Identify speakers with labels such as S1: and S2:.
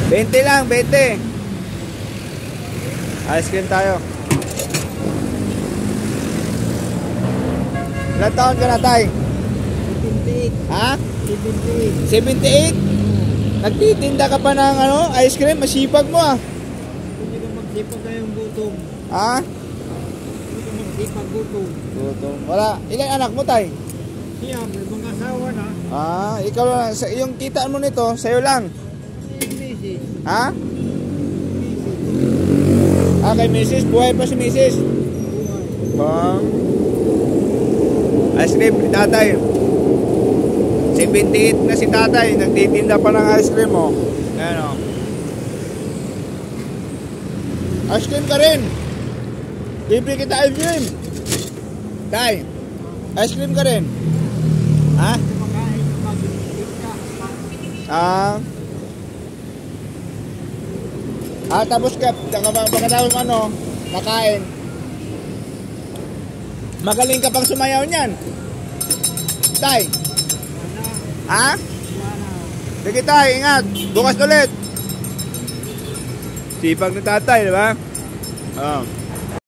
S1: 20 lang, 20. Ice cream tayo. Ilan taon ka na, tay?
S2: 78.
S1: Ha?
S2: 78.
S1: 78? Nagtitinda ka pa ng ano, ice cream? Masipag mo ah.
S2: Hindi ka magsipag kayong gutom.
S1: Ha?
S2: Hindi ka magsipag gutom.
S1: Gutom. Wala. Ilan anak mo, tay?
S2: Siya, may mga asawa na.
S1: Ah, ikaw lang. Yung kita mo nito, sa'yo lang.
S2: Misis.
S1: Ha? Ah, kay Mrs. Buhay pa si Mrs. Ice cream ni tatay. 78 na si tatay. Nagtitinda pa ng ice cream, oh. Ayan, oh. Ice cream ka rin. Libre kita ice cream. Tay, ice cream ka rin. Ha? Tapos pagkatapos ano, nakain. Magaling ka pang sumayaw niyan. Tay. Ha? Sige tay, ingat. Bukas ulit. Sipag ng tatay, di ba?